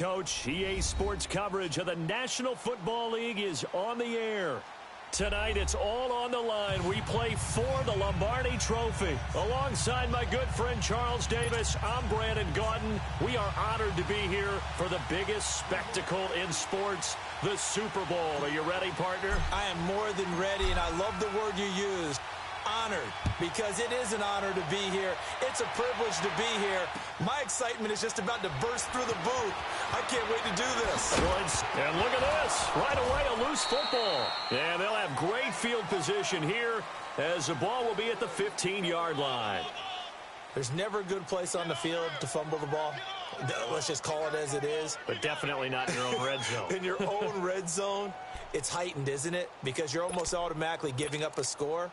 Coach, EA Sports coverage of the National Football League is on the air. Tonight, it's all on the line. We play for the Lombardi Trophy. Alongside my good friend Charles Davis, I'm Brandon Gaudin. We are honored to be here for the biggest spectacle in sports, the Super Bowl. Are you ready, partner? I am more than ready, and I love the word you used. Honored, because it is an honor to be here. It's a privilege to be here. My excitement is just about to burst through the booth. I can't wait to do this. And look at this. Right away, a loose football. And they'll have great field position here as the ball will be at the 15-yard line. There's never a good place on the field to fumble the ball. Let's just call it as it is. But definitely not in your own red zone. In your own red zone, it's heightened, isn't it? Because you're almost automatically giving up a score.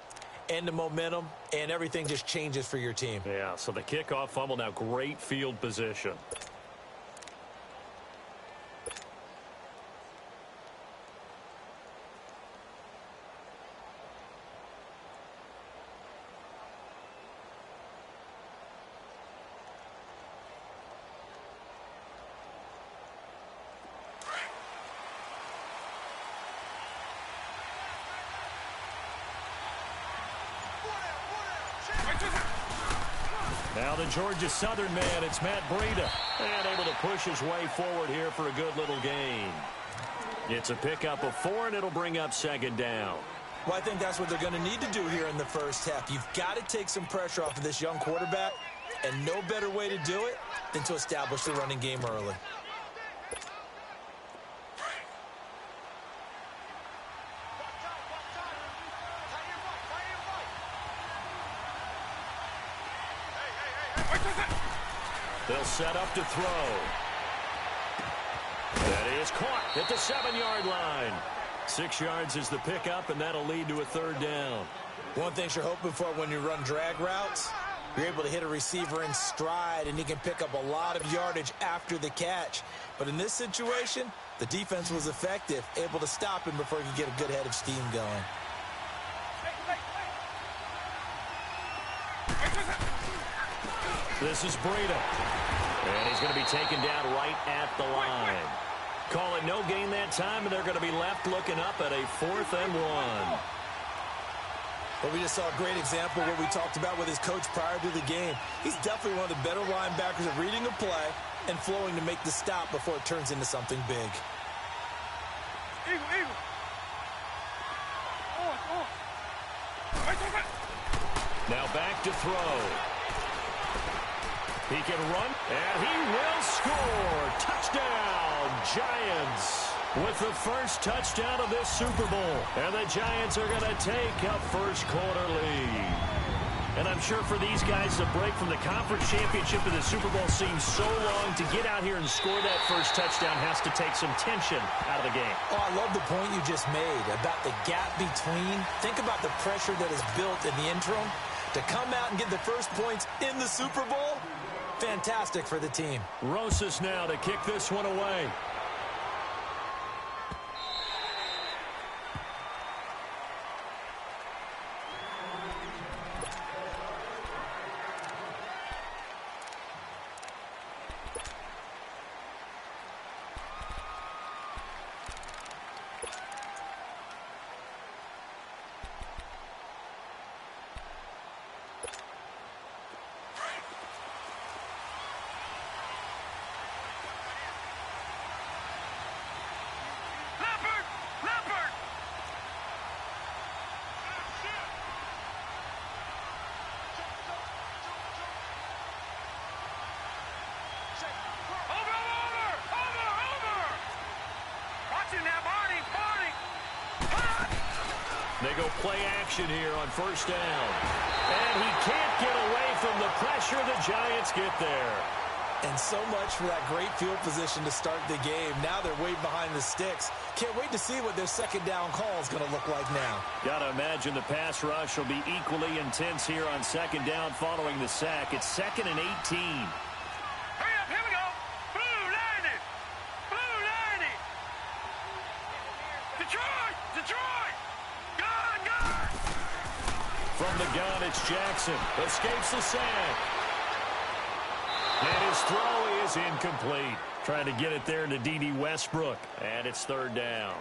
And the momentum, and everything just changes for your team. Yeah, so the kickoff fumble, now great field position. Now the Georgia Southern man, it's Matt Breida. And able to push his way forward here for a good little gain. It's a pickup of 4, and it'll bring up second down. Well, I think that's what they're going to need to do here in the first half. You've got to take some pressure off of this young quarterback, and no better way to do it than to establish the running game early. They'll set up to throw. That is caught at the 7-yard line. 6 yards is the pickup, and that'll lead to a third down. One thing you're hoping for when you run drag routes, you're able to hit a receiver in stride, and he can pick up a lot of yardage after the catch. But in this situation, the defense was effective, able to stop him before he could get a good head of steam going. This is Breida. And he's going to be taken down right at the line. Call it no gain that time, and they're going to be left looking up at a 4th and 1. Well, we just saw a great example of what we talked about with his coach prior to the game. He's definitely one of the better linebackers at reading a play and flowing to make the stop before it turns into something big. Now back to throw. He can run, and he will score. Touchdown, Giants, with the first touchdown of this Super Bowl. And the Giants are going to take a first-quarter lead. And I'm sure for these guys, the break from the conference championship to the Super Bowl seems so long. To get out here and score that first touchdown has to take some tension out of the game. Oh, I love the point you just made about the gap between. Think about the pressure that is built in the interim. To come out and get the first points in the Super Bowl, fantastic for the team. Rosas now to kick this one away. They go play action here on first down. And he can't get away from the pressure. The Giants get there. And so much for that great field position to start the game. Now they're way behind the sticks. Can't wait to see what their second down call is going to look like now. Got to imagine the pass rush will be equally intense here on second down following the sack. It's 2nd and 18. Hurry up, here we go. Blue 90. Blue 90. Detroit, Detroit. Gun, gun. From the gun, it's Jackson. Escapes the sack. And his throw is incomplete. Trying to get it there to D.D. Westbrook. And it's third down.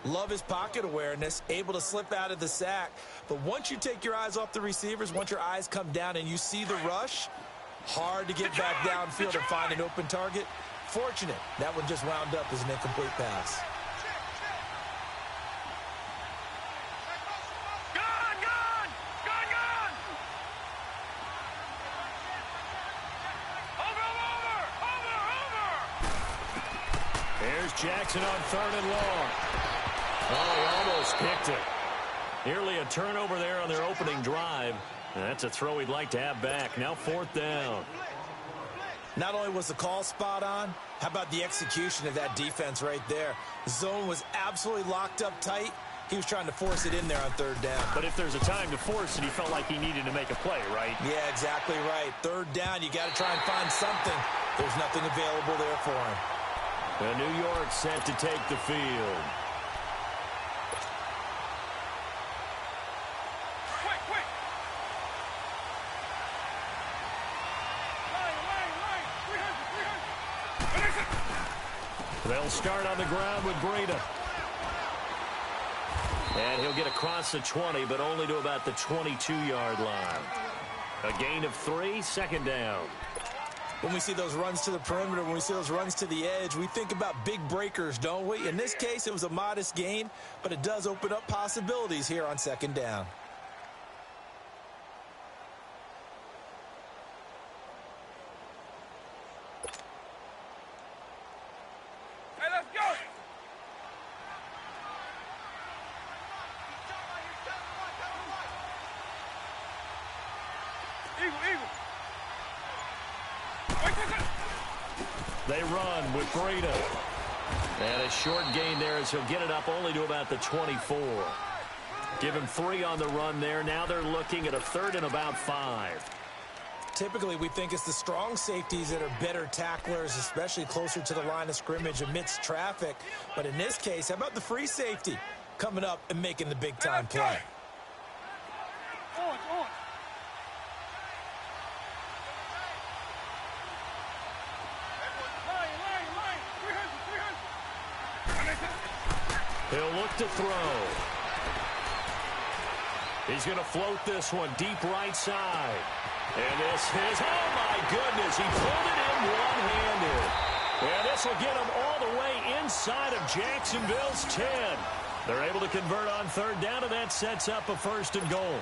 Love his pocket awareness, able to slip out of the sack. But once you take your eyes off the receivers, once your eyes come down and you see the rush, hard to get back downfield and find an open target. Fortunate, that one just wound up as an incomplete pass. Here's Jackson on third and long. Oh, he almost picked it. Nearly a turnover there on their opening drive. And that's a throw he'd like to have back. Now fourth down. Not only was the call spot on, how about the execution of that defense right there? The zone was absolutely locked up tight. He was trying to force it in there on third down. But if there's a time to force it, he felt like he needed to make a play, right? Yeah, exactly right. Third down, you got to try and find something. There's nothing available there for him. And New York set to take the field. They'll start on the ground with Breida. And he'll get across the 20, but only to about the 22-yard line. A gain of 3, second down. When we see those runs to the perimeter, when we see those runs to the edge, we think about big breakers, don't we? In this case, it was a modest gain, but it does open up possibilities here on second down. Hey, let's go! Eagle. They run with Breida. And a short gain there as he'll get it up only to about the 24. Give him 3 on the run there. Now they're looking at a third and about 5. Typically, we think it's the strong safeties that are better tacklers, especially closer to the line of scrimmage amidst traffic. But in this case, how about the free safety coming up and making the big-time play? He'll look to throw. He's going to float this one deep right side. And this is, oh my goodness, he pulled it in one-handed. And this will get him all the way inside of Jacksonville's 10. They're able to convert on third down, and that sets up a first and goal.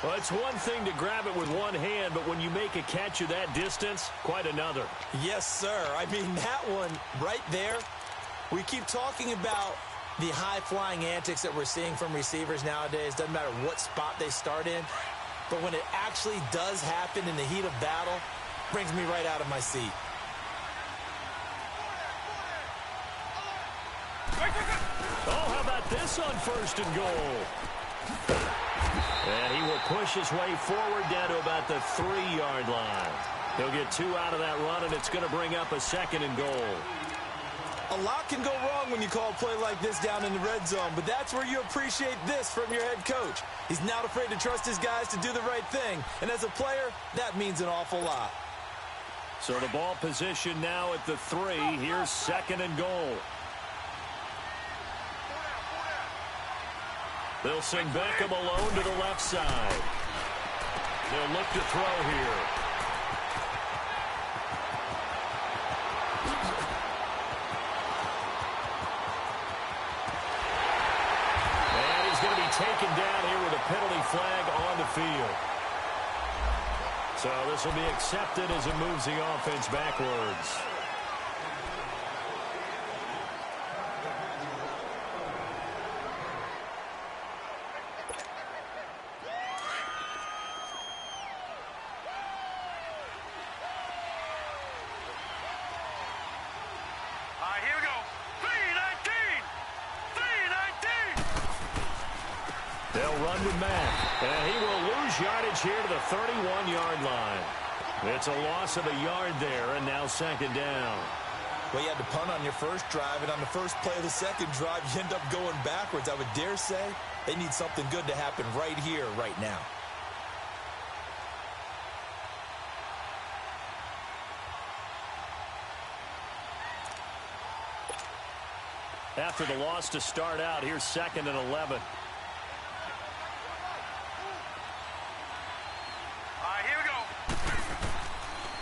Well, it's one thing to grab it with one hand, but when you make a catch of that distance, quite another. Yes, sir. I mean, that one right there, we keep talking about the high-flying antics that we're seeing from receivers nowadays. Doesn't matter what spot they start in. But when it actually does happen in the heat of battle, brings me right out of my seat. Oh, how about this on first and goal? And he will push his way forward down to about the 3-yard line. He'll get 2 out of that run, and it's going to bring up a second and goal. A lot can go wrong when you call a play like this down in the red zone, but that's where you appreciate this from your head coach. He's not afraid to trust his guys to do the right thing, and as a player, that means an awful lot. So the ball position now at the 3. Here's second and goal. They'll send Beckham alone to the left side. They'll look to throw here. Taken down here with a penalty flag on the field. So this will be accepted as it moves the offense backwards. Here we go. 319! 319! They'll run with Matt, and he will lose yardage here to the 31-yard line. It's a loss of a yard there, and now second down. Well, you had to punt on your first drive, and on the first play of the second drive, you end up going backwards. I would dare say they need something good to happen right here, right now. After the loss to start out, here's 2nd and 11. All right, here we go.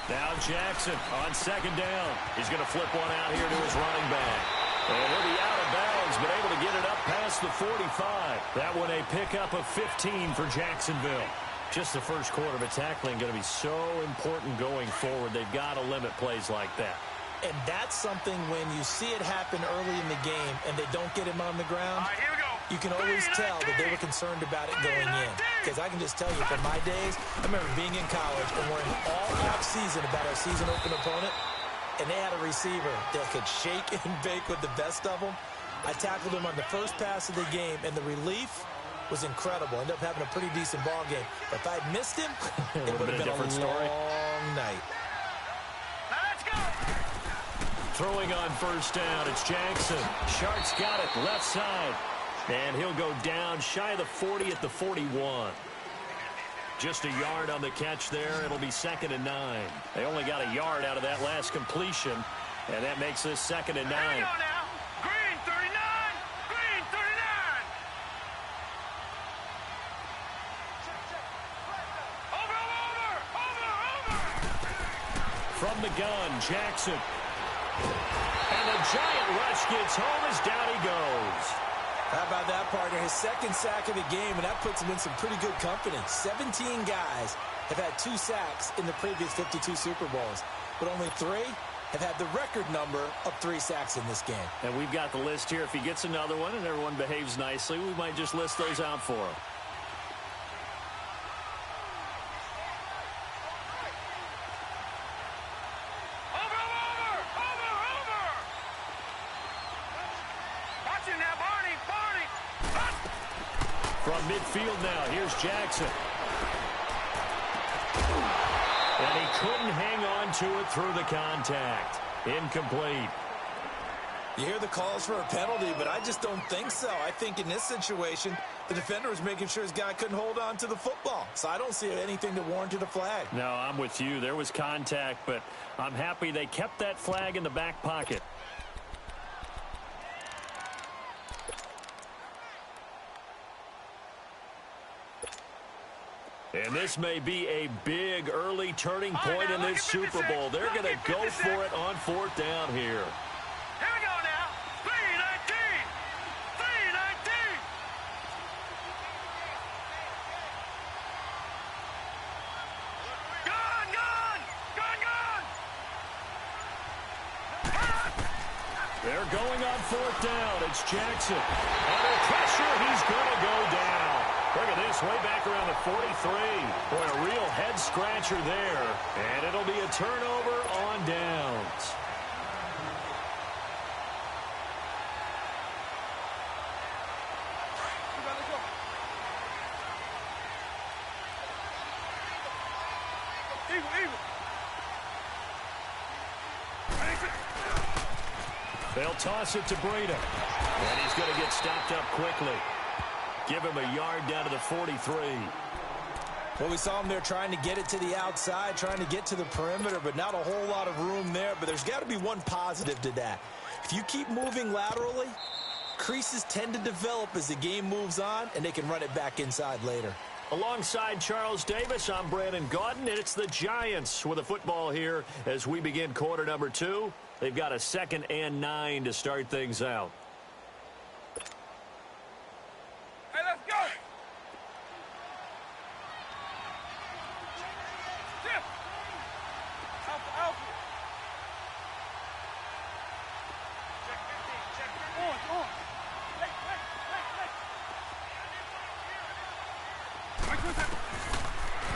Now Jackson on 2nd down. He's going to flip one out here to his running back. And he'll be out of bounds, but able to get it up past the 45. That one a pickup of 15 for Jacksonville. Just the first quarter, but tackling going to be so important going forward. They've got to limit plays like that. And that's something when you see it happen early in the game and they don't get him on the ground, All right, here we go. you can always tell that they were concerned about it going in. Because I can just tell you from my days, I remember being in college and worrying all off-season about our season open opponent, and they had a receiver that could shake and bake with the best of them. I tackled him on the first pass of the game, and the relief was incredible. Ended up having a pretty decent ball game. But if I'd missed him, it would have been a long night. Now let's go. Throwing on first down, it's Jackson. Shark's got it left side. And he'll go down shy of the 40 at the 41. Just a yard on the catch there. It'll be 2nd and 9. They only got a yard out of that last completion. And that makes this 2nd and 9. Here we go now. Green 39. Green 39. Over. From the gun, Jackson. And the giant rush gets home as down he goes. How about that, partner? His 2nd sack of the game, and that puts him in some pretty good company. 17 guys have had 2 sacks in the previous 52 Super Bowls, but only 3 have had the record number of 3 sacks in this game. And we've got the list here. If he gets another one and everyone behaves nicely, we might just list those out for him. From midfield now, here's Jackson. And he couldn't hang on to it through the contact. Incomplete. You hear the calls for a penalty, but I just don't think so. I think in this situation, the defender was making sure his guy couldn't hold on to the football. So I don't see anything that warranted a flag. No, I'm with you. There was contact, but I'm happy they kept that flag in the back pocket. And this may be a big early turning point in this Super Bowl. They're going to go for it on 4th down here. Here we go now. 319. 319. Gun, gun. Gun, gun. They're going on 4th down. It's Jackson. Under pressure, he's going to go down. Look at this, way back around the 43. Boy, a real head-scratcher there. And it'll be a turnover on downs. They'll toss it to Breida. And he's going to get stopped up quickly. Give him a yard down to the 43. Well, we saw him there trying to get it to the outside, trying to get to the perimeter, but not a whole lot of room there. But there's got to be one positive to that. If you keep moving laterally, creases tend to develop as the game moves on, and they can run it back inside later. Alongside Charles Davis, I'm Brandon Gaudin, and it's the Giants with a football here as we begin quarter number 2. They've got a 2nd and 9 to start things out. Hey, let's go. Shift. Alpha, alpha. Check 15, check 15. On.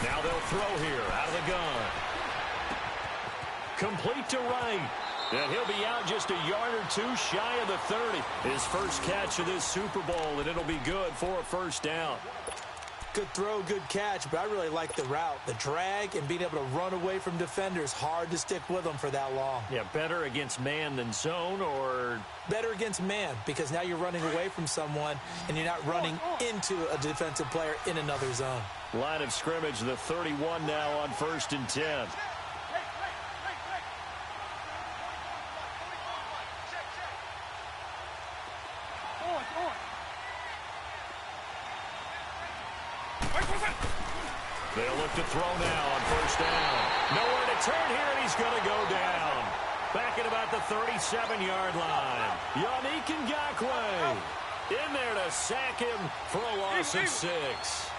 Now they'll throw here out of the gun. Complete to right. And he'll be out just a yard or 2 shy of the 30. His first catch of this Super Bowl, and it'll be good for a 1st down. Good throw, good catch, but I really like the route. The drag and being able to run away from defenders, hard to stick with them for that long. Yeah, better against man than zone, or better against man, because now you're running away from someone and you're not running into a defensive player in another zone. Line of scrimmage, the 31 now on 1st and 10. They'll look to throw now on first down. Nowhere to turn here, and he's going to go down. Back at about the 37-yard line. Yannick Ngakoue in there to sack him for a loss of 6.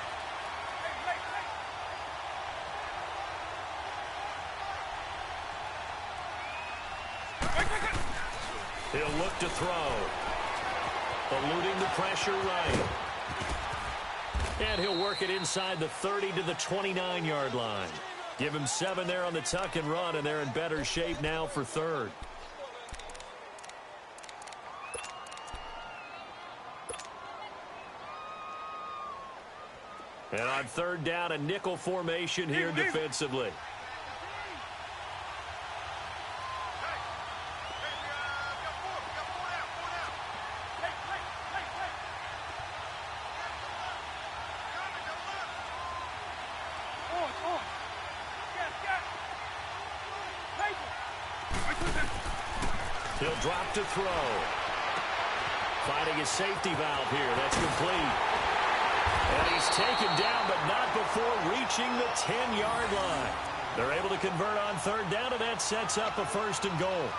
He'll look to throw. Eluding the pressure right. And he'll work it inside the 30 to the 29-yard line. Give him 7 there on the tuck and run, and they're in better shape now for third. And on third down, a nickel formation here defensively. He'll drop to throw. Finding a safety valve here. That's complete. And he's taken down, but not before reaching the 10-yard line. They're able to convert on third down, and that sets up a first and goal.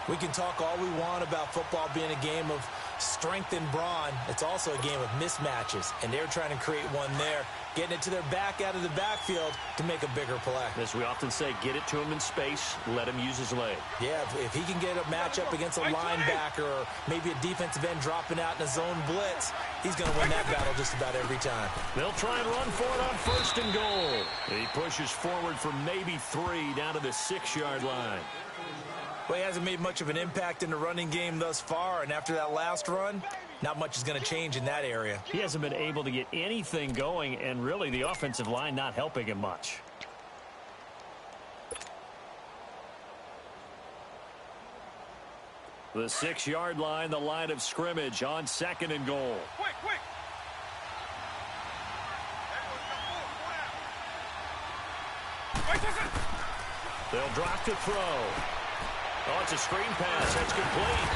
We can talk all we want about football being a game of strength and brawn. It's also a game of mismatches, and they're trying to create one there, getting it to their back out of the backfield to make a bigger play. As we often say, get it to him in space, let him use his leg. Yeah, if he can get a matchup against a linebacker or maybe a defensive end dropping out in a zone blitz, he's going to win that battle just about every time. They'll try and run for it on first and goal. He pushes forward for maybe 3 down to the 6-yard line. Well, he hasn't made much of an impact in the running game thus far, and after that last run, not much is going to change in that area. He hasn't been able to get anything going, and really the offensive line not helping him much. The 6-yard line, the line of scrimmage on second and goal. Quick, quick. They'll drop to throw. Oh, it's a screen pass. That's complete.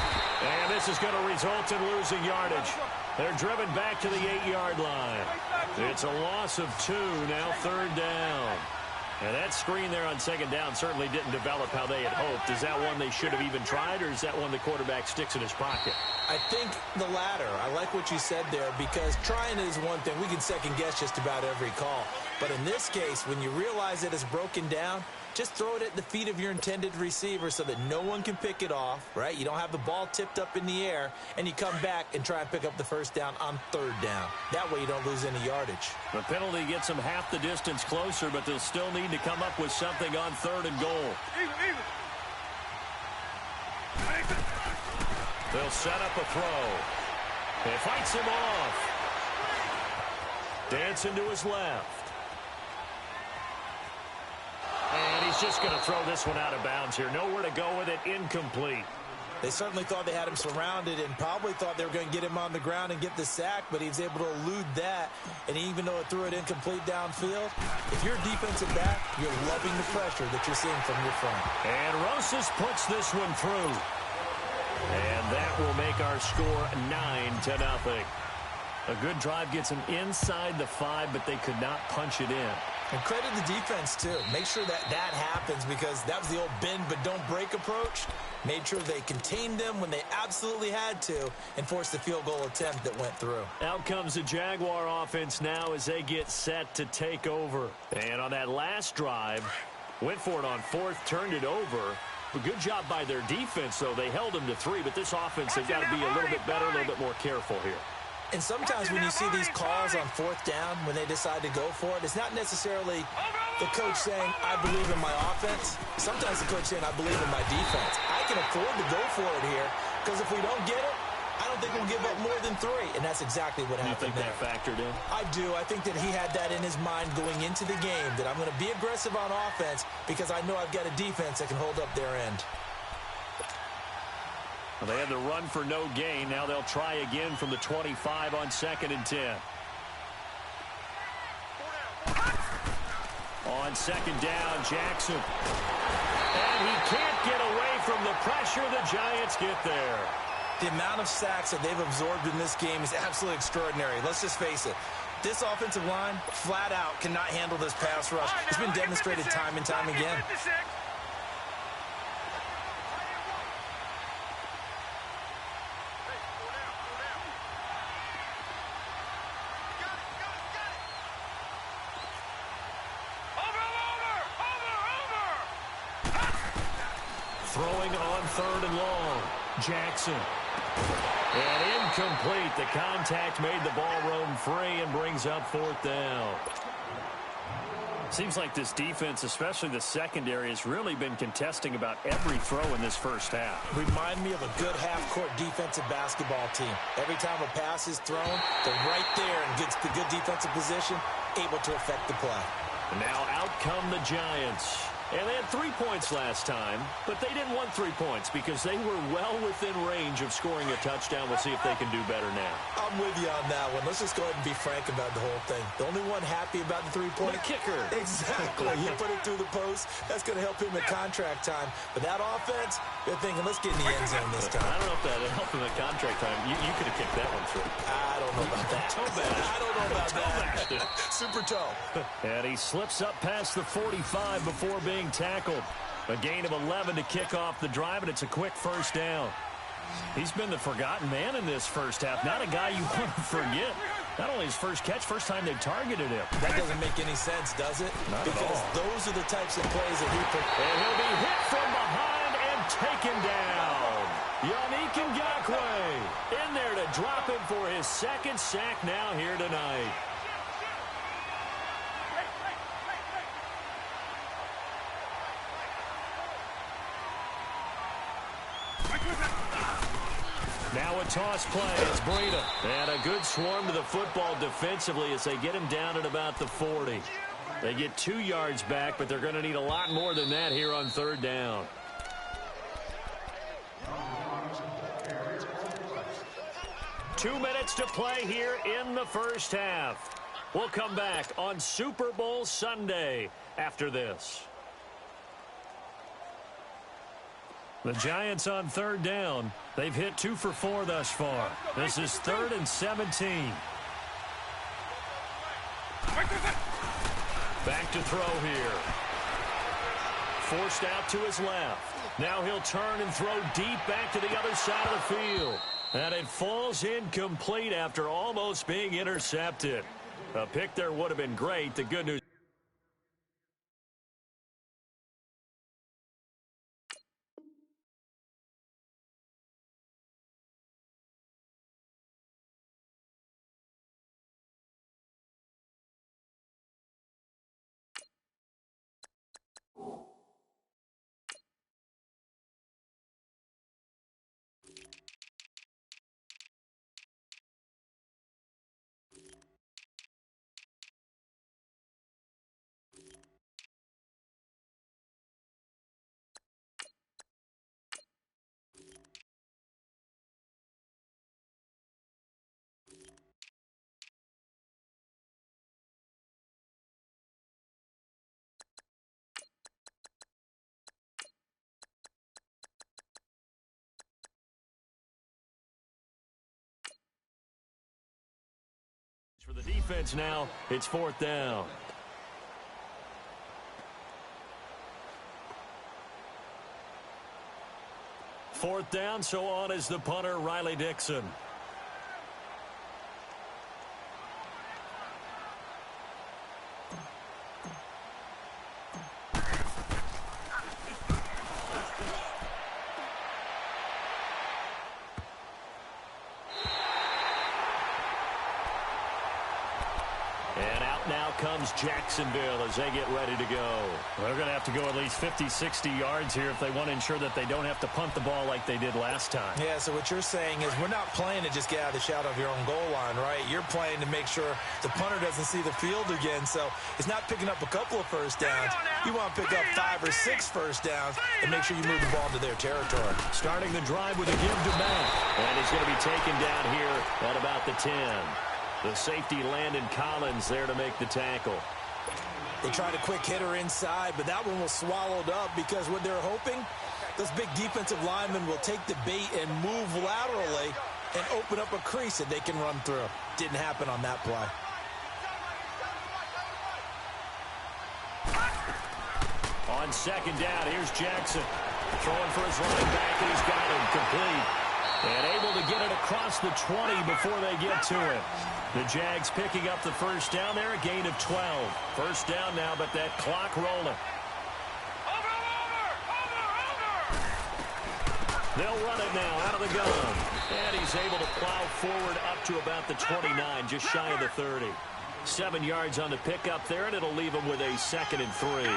And this is going to result in losing yardage. They're driven back to the 8-yard line. It's a loss of 2, now third down. And that screen there on second down certainly didn't develop how they had hoped. Is that one they should have even tried, or is that one the quarterback sticks in his pocket? I think the latter. I like what you said there, because trying is one thing. We can second guess just about every call. But in this case, when you realize that it's broken down, just throw it at the feet of your intended receiver so that no one can pick it off, right? You don't have the ball tipped up in the air, and you come back and try and pick up the first down on third down. That way you don't lose any yardage. The penalty gets them half the distance closer, but they'll still need to come up with something on third and goal. They'll set up a throw. It fights him off. Dancing to his left. And he's just going to throw this one out of bounds here. Nowhere to go with it. Incomplete. They certainly thought they had him surrounded and probably thought they were going to get him on the ground and get the sack, but he was able to elude that. And even though it threw it incomplete downfield, if you're a defensive back, you're loving the pressure that you're seeing from your front. And Rosas puts this one through. And that will make our score 9-0. A good drive gets them inside the 5, but they could not punch it in. And credit the defense, too. Make sure that happens, because that was the old bend but don't break approach. Made sure they contained them when they absolutely had to and forced the field goal attempt that went through. Out comes the Jaguar offense now as they get set to take over. And on that last drive, went for it on fourth, turned it over. A good job by their defense, though. They held them to 3, but this offense, they've got to be a little bit better, a little bit more careful here. And sometimes when you see these calls on fourth down, when they decide to go for it, it's not necessarily the coach saying, I believe in my offense. Sometimes the coach saying, I believe in my defense. I can afford to go for it here, because if we don't get it, I don't think we'll give up more than 3. And that's exactly what happened there. You think that factored in? I do. I think that he had that in his mind going into the game, that I'm going to be aggressive on offense because I know I've got a defense that can hold up their end. Well, they had the run for no gain. Now they'll try again from the 25 on 2nd and 10. On 2nd down, Jackson. And he can't get away from the pressure. The Giants get there. The amount of sacks that they've absorbed in this game is absolutely extraordinary. Let's just face it. This offensive line, flat out, cannot handle this pass rush. It's been demonstrated time and time again. Throwing on 3rd and long. Jackson. And incomplete. The contact made the ball roam free and brings up 4th down. Seems like this defense, especially the secondary, has really been contesting about every throw in this first half. Remind me of a good half-court defensive basketball team. Every time a pass is thrown, they're right there and gets the good defensive position, able to affect the play. And now out come the Giants. And they had 3 points last time, but they didn't want 3 points because they were well within range of scoring a touchdown. We'll see if they can do better now. I'm with you on that one. Let's just go ahead and be frank about the whole thing. The only one happy about the three-point kicker. Exactly. He put it through the post. That's going to help him at contract time. But that offense, they're thinking, let's get in the end zone this time. I don't know if that helped him at contract time. You could have kicked that one through. I don't know about that. Toe bash. I don't know about that. Super toe. And he slips up past the 45 before being tackled. A gain of 11 to kick off the drive, and it's a quick first down. He's been the forgotten man in this first half. Not a guy you want to forget. Not only his first catch, first time they've targeted him. That doesn't make any sense, does it? Not because at all. Those are the types of plays that he put. And he'll be hit from behind and taken down. Yannick Ngakoue in there to drop him for his 2nd sack now here tonight. Now a toss play. It's Breida. And a good swarm to the football defensively as they get him down at about the 40. They get 2 yards back, but they're going to need a lot more than that here on 3rd down. Two minutes to play here in the first half. We'll come back on Super Bowl Sunday after this. The Giants on 3rd down. They've hit 2 for 4 thus far. This is 3rd and 17. Back to throw here. Forced out to his left. Now he'll turn and throw deep back to the other side of the field. And it falls incomplete after almost being intercepted. A pick there would have been great. The good news. For the defense now, it's 4th down. Fourth down, so on is the punter, Riley Dixon. Comes Jacksonville as they get ready to go. They're going to have to go at least 50, 60 yards here if they want to ensure that they don't have to punt the ball like they did last time. Yeah, so what you're saying is we're not playing to just get out of the shadow of your own goal line, right? You're playing to make sure the punter doesn't see the field again. So it's not picking up a couple of first downs. You want to pick up 5 or 6 first downs and make sure you move the ball into their territory. Starting the drive with a give to Matt. And he's going to be taken down here at about the 10. The safety, Landon Collins, there to make the tackle. They tried a quick hitter inside, but that one was swallowed up because what they're hoping, those big defensive linemen will take the bait and move laterally and open up a crease that they can run through. Didn't happen on that play. on second down. Here's Jackson throwing for his running back, and he's got it complete. And able to get it across the 20 before they get to it. The Jags picking up the first down there, a gain of 12. First down now, but that clock rolling. They'll run it now out of the gun. And he's able to plow forward up to about the 29, just shy of the 30. 7 yards on the pickup there, and it'll leave him with a 2nd and 3.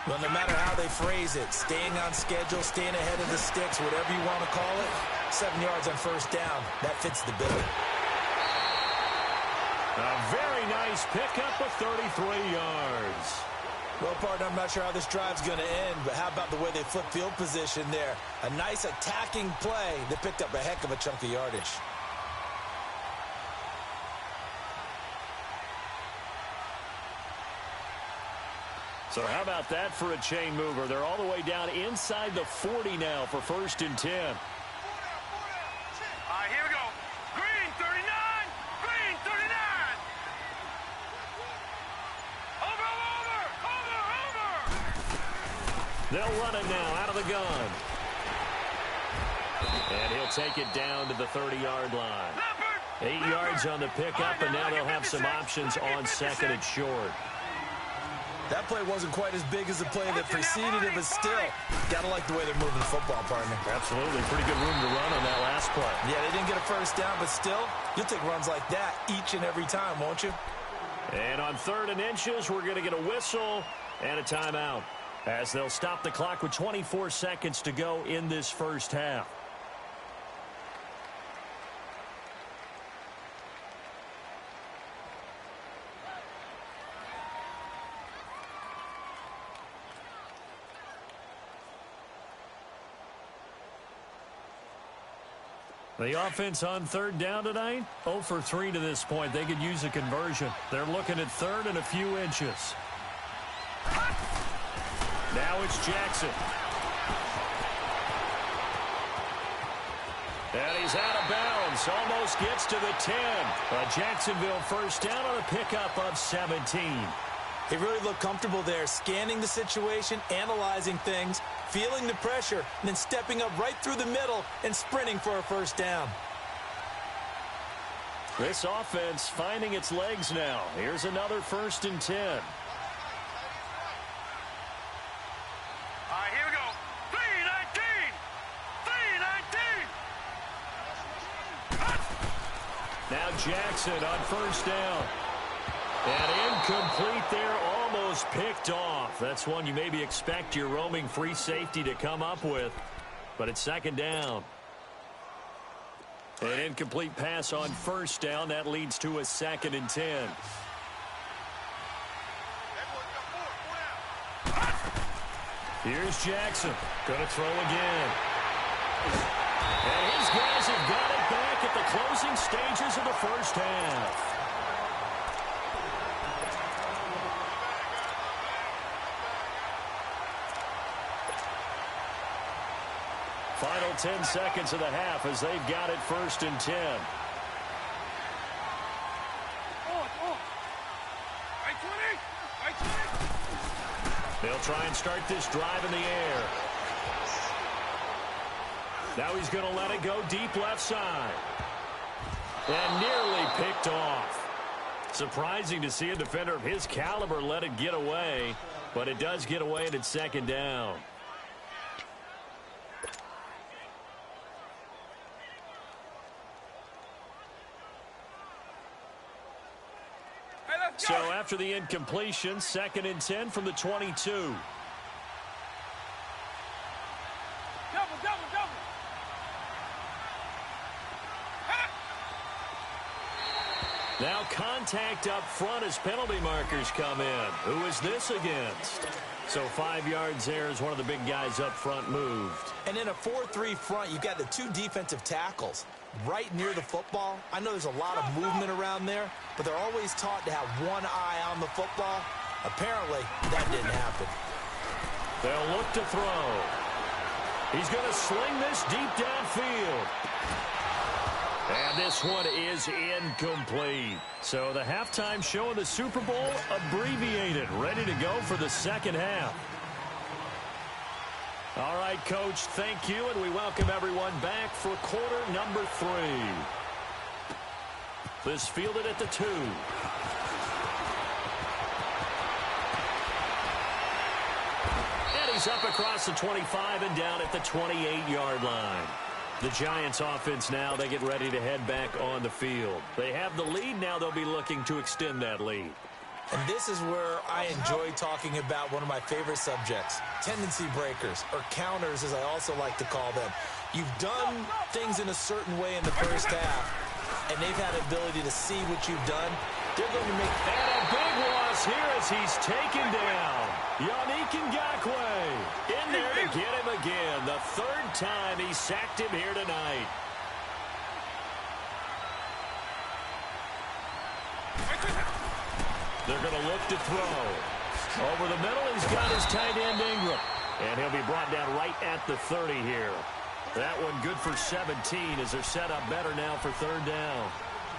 Well, no matter how they phrase it, staying on schedule, staying ahead of the sticks, whatever you want to call it, 7 yards on first down, that fits the bill. A very nice pickup of 33 yards. Well, partner, I'm not sure how this drive's going to end, but how about the way they flip field position there? A nice attacking play that picked up a heck of a chunk of yardage. So how about that for a chain mover? They're all the way down inside the 40 now for 1st and 10. All right, here we go. Green, 39. Green, 39. Over. They'll run it now out of the gun. And he'll take it down to the 30-yard line. 8 yards on the pickup, and now they'll have some options on 2nd and short. That play wasn't quite as big as the play that preceded it, but still, gotta like the way they're moving the football, partner. Absolutely. Pretty good room to run on that last play. Yeah, they didn't get a first down, but still, you'll take runs like that each and every time, won't you? And on 3rd and inches, we're going to get a whistle and a timeout, as they'll stop the clock with 24 seconds to go in this first half. The offense on 3rd down tonight, 0 for 3 to this point. They could use a conversion. They're looking at 3rd and a few inches. Now it's Jackson. And he's out of bounds. Almost gets to the 10. A Jacksonville first down on a pickup of 17. He really looked comfortable there, scanning the situation, analyzing things, feeling the pressure, and then stepping up right through the middle and sprinting for a first down. This offense finding its legs now. Here's another 1st and 10. All right, here we go. 3-19. 3-19. Now Jackson on first down. And incomplete there, almost picked off. That's one you maybe expect your roaming free safety to come up with. But it's 2nd down. An incomplete pass on first down. That leads to a 2nd and 10. Here's Jackson. Going to throw again. And his guys have got it back at the closing stages of the first half. Final 10 seconds of the half as they've got it 1st and 10. They'll try and start this drive in the air. Now he's going to let it go deep left side. And nearly picked off. Surprising to see a defender of his caliber let it get away, but it does get away and it's 2nd down. So after the incompletion, 2nd and 10 from the 22. Double. Now contact up front as penalty markers come in. Who is this against? So 5 yards there as one of the big guys up front moved. And in a 4-3 front, you've got the 2 defensive tackles right near the football. I know there's a lot of movement around there, but they're always taught to have one eye on the football. Apparently, that didn't happen. They'll look to throw. He's going to sling this deep downfield. And this one is incomplete. So the halftime show of the Super Bowl abbreviated, ready to go for the second half. All right, Coach, thank you, and we welcome everyone back for quarter number 3. This fielded at the 2. And he's up across the 25 and down at the 28-yard line. The Giants offense now, they get ready to head back on the field. They have the lead. Now they'll be looking to extend that lead. And this is where I enjoy talking about one of my favorite subjects, tendency breakers, or counters as I also like to call them. You've done things in a certain way in the first half, and they've had the ability to see what you've done. They're going to make... And a big loss here as he's taken down. Yannick Ngakoue in there to get him again. The 3rd time he sacked him here tonight. They're going to look to throw. Over the middle, he's got his tight end Ingram. And he'll be brought down right at the 30 here. That one good for 17 as they're set up better now for 3rd down.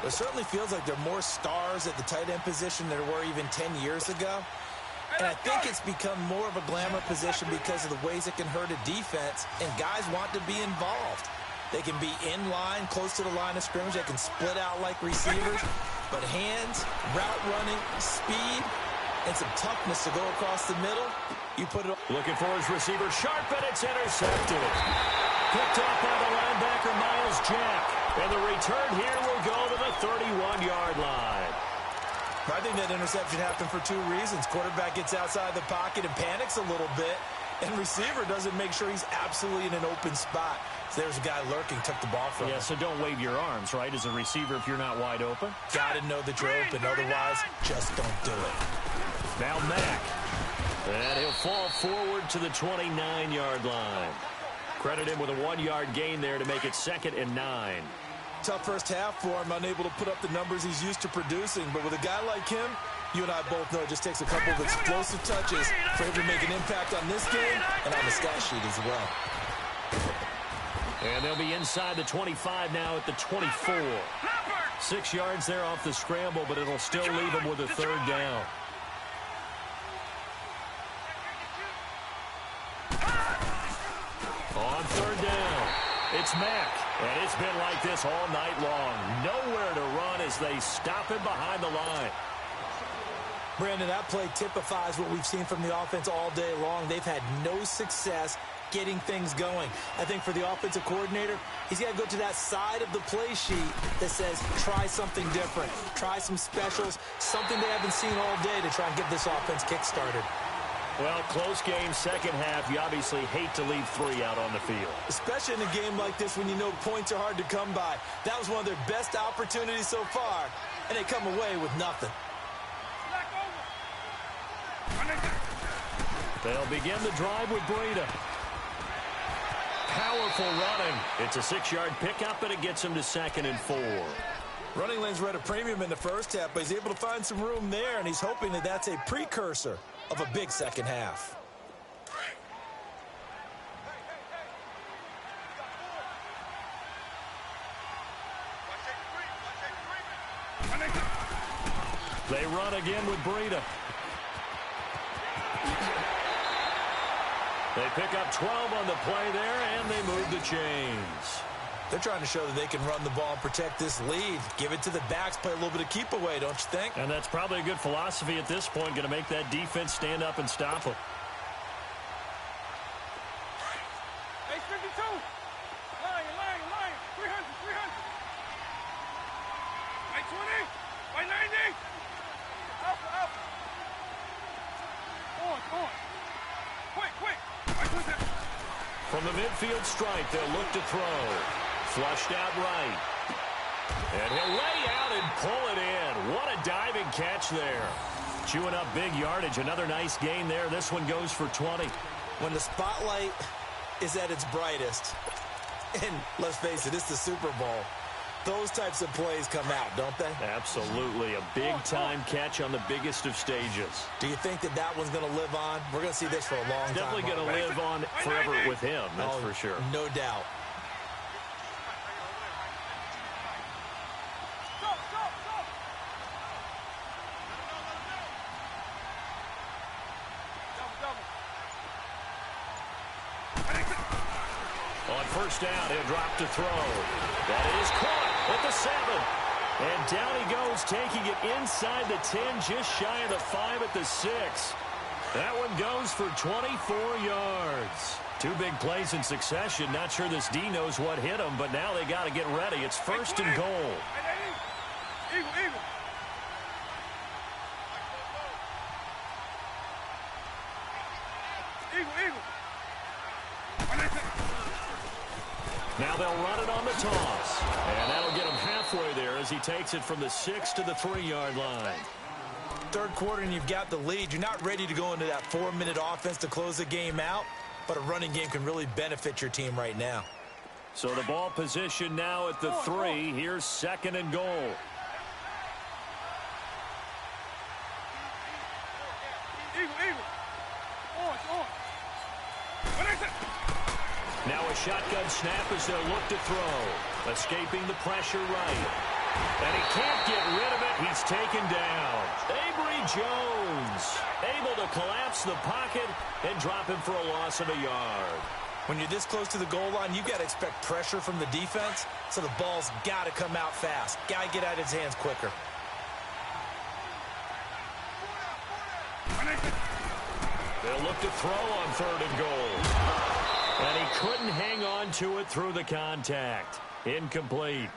It certainly feels like there are more stars at the tight end position than there were even 10 years ago. And I think it's become more of a glamour position because of the ways it can hurt a defense, and guys want to be involved. They can be in line, close to the line of scrimmage. They can split out like receivers. But hands, route running, speed, and some toughness to go across the middle, you put it... Looking for his receiver, sharp, and it's intercepted. Picked up by the linebacker, Miles Jack. And the return here will go to the 31-yard line. I think that interception happened for 2 reasons. Quarterback gets outside the pocket and panics a little bit, and receiver doesn't make sure he's absolutely in an open spot. So there's a guy lurking, took the ball from him. Yeah, so don't wave your arms, right, as a receiver if you're not wide open. Got to know that you're open. Otherwise, just don't do it. Now Mack. And he'll fall forward to the 29-yard line. Credit him with a 1-yard gain there to make it 2nd and 9. Tough first half for him, unable to put up the numbers he's used to producing. But with a guy like him, you and I both know it just takes a couple of explosive touches for him to make an impact on this game and on the stat sheet as well. And they'll be inside the 25 now at the 24. 6 yards there off the scramble, but it'll still leave him with a 3rd down. On 3rd down, it's Mack. And it's been like this all night long. Nowhere to run as they stop him behind the line. Brandon, that play typifies what we've seen from the offense all day long. They've had no success getting things going. I think for the offensive coordinator, he's got to go to that side of the play sheet that says, try something different. Try some specials, something they haven't seen all day to try and get this offense kick-started. Well, close game, second half. You obviously hate to leave 3 out on the field. Especially in a game like this when you know points are hard to come by. That was one of their best opportunities so far, and they come away with nothing. They'll begin the drive with Breida. Powerful running. It's a 6-yard pickup, and it gets him to 2nd and 4. Running lanes were at a premium in the first half, but he's able to find some room there, and he's hoping that that's a precursor of a big second half. They run again with Breida. They pick up 12 on the play there, and they move the chains. They're trying to show that they can run the ball and protect this lead. Give it to the backs, play a little bit of keep away, don't you think? And that's probably a good philosophy at this point, going to make that defense stand up and stop them. Hey, 52. Line. 300. By 20. By 90. Up. On. Quick. From the midfield stripe, they'll look to throw. Flushed out right. And he'll lay out and pull it in. What a diving catch there. Chewing up big yardage. Another nice gain there. This one goes for 20. When the spotlight is at its brightest, and let's face it, it's the Super Bowl, those types of plays come out, don't they? Absolutely. A big-time catch on the biggest of stages. Do you think that one's going to live on? We're going to see this for a long time. Definitely going to live on forever with him, that's for sure. No doubt. On first down, he'll drop to throw. That is caught at the 7. And down he goes, taking it inside the 10, just shy of the 5 at the 6. That one goes for 24 yards. 2 big plays in succession. Not sure this D knows what hit him, but now they got to get ready. It's first and goal. Eagle. Now they'll run it on the toss. And that'll get him halfway there as he takes it from the 6 to the 3-yard line. Third quarter and you've got the lead. You're not ready to go into that 4-minute offense to close the game out, but a running game can really benefit your team right now. So the ball position now at the 3. Here's second and goal. Now a shotgun snap as they'll look to throw. Escaping the pressure right. And he can't get rid of it. He's taken down. Avery Jones able to collapse the pocket and drop him for a loss of a yard. When you're this close to the goal line, you've got to expect pressure from the defense, so the ball's got to come out fast. Got to get out of his hands quicker. They'll look to throw on third and goal. And he couldn't hang on to it through the contact. Incomplete.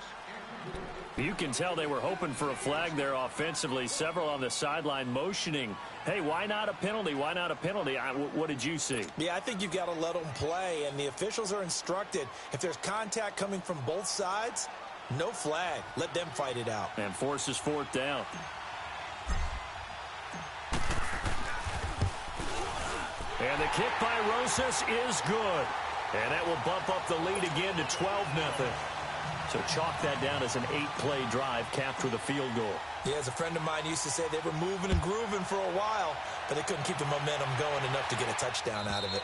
You can tell they were hoping for a flag there offensively. Several on the sideline motioning. Hey, why not a penalty? Why not a penalty? What did you see? Yeah, I think you've got to let them play, and the officials are instructed. If there's contact coming from both sides, no flag. Let them fight it out. And forces fourth down. And the kick by Rosas is good. And that will bump up the lead again to 12-0. So chalk that down as an 8-play drive capped with a field goal. Yeah, as a friend of mine used to say, they were moving and grooving for a while, but they couldn't keep the momentum going enough to get a touchdown out of it.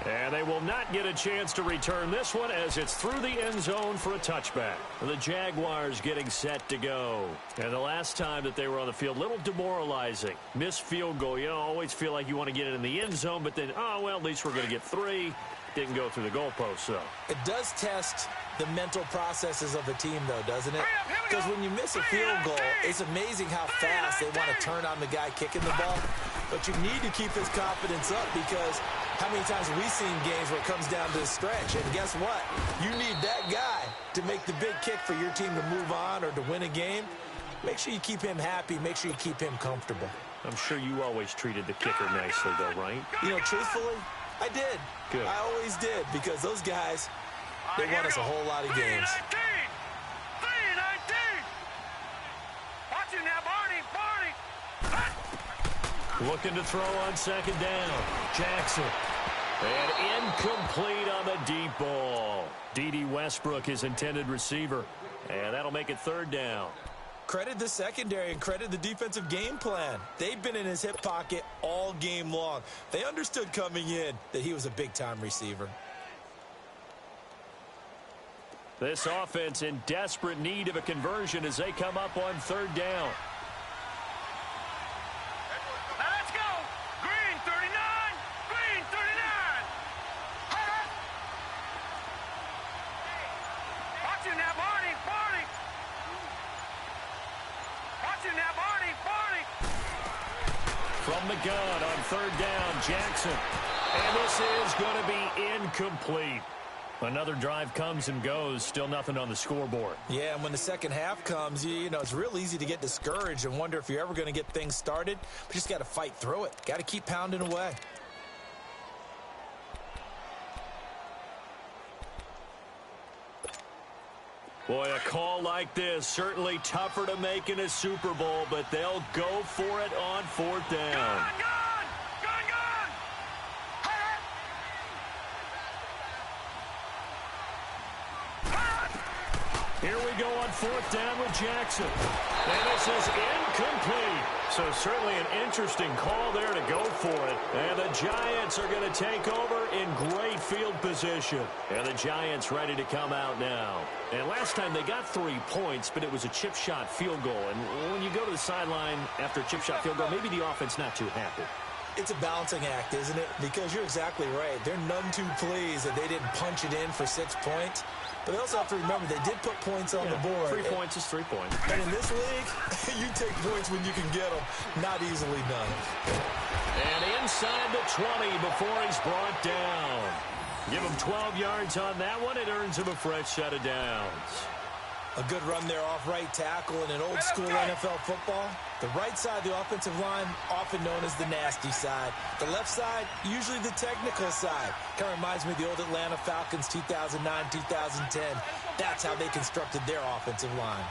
And they will not get a chance to return this one as it's through the end zone for a touchback. The Jaguars getting set to go. And the last time that they were on the field, a little demoralizing. Missed field goal. You know, always feel like you want to get it in the end zone, but then, oh, well, at least we're going to get 3. Didn't go through the goalpost, though. It does test the mental processes of a team, though, doesn't it? Because when you miss a field goal, it's amazing how fast they want to turn on the guy kicking the ball. But you need to keep his confidence up, because how many times have we seen games where it comes down to the stretch? And guess what? You need that guy to make the big kick for your team to move on or to win a game. Make sure you keep him happy. Make sure you keep him comfortable. I'm sure you always treated the kicker nicely, though, right? You know, truthfully, I did. Good. I always did, because those guys, they won us a whole lot of games. 3-19. Watch it now, Barney. Looking to throw on second down. Jackson. And incomplete on the deep ball. D.D. Westbrook, his intended receiver. And that'll make it third down. Credit the secondary and credit the defensive game plan. They've been in his hip pocket all game long. They understood coming in that he was a big-time receiver. This offense in desperate need of a conversion as they come up on third down. Now let's go. Green 39. Green 39. Watch it now, Barney. Watch it now, Barney. From the gun on third down, Jackson. And this is going to be incomplete. Another drive comes and goes. Still nothing on the scoreboard. Yeah, and when the second half comes, you know, it's real easy to get discouraged and wonder if you're ever going to get things started. But you just got to fight through it. Got to keep pounding away. Boy, a call like this, certainly tougher to make in a Super Bowl, but they'll go for it on fourth down. Gun. Here we go on fourth down with Jackson. And this is incomplete. So certainly an interesting call there to go for it. And the Giants are going to take over in great field position. And the Giants ready to come out now. And last time they got 3 points, but it was a chip shot field goal. And when you go to the sideline after a chip shot field goal, maybe the offense not too happy. It's a balancing act, isn't it? Because you're exactly right. They're none too pleased that they didn't punch it in for 6 points. But they also have to remember they did put points on the board. 3 points is 3 points. And in this league, you take points when you can get them. Not easily done. And inside the 20 before he's brought down. Give him 12 yards on that one. It earns him a fresh set of downs. A good run there off right tackle in an old-school NFL football. The right side of the offensive line, often known as the nasty side. The left side, usually the technical side. Kind of reminds me of the old Atlanta Falcons 2009-2010. That's how they constructed their offensive line.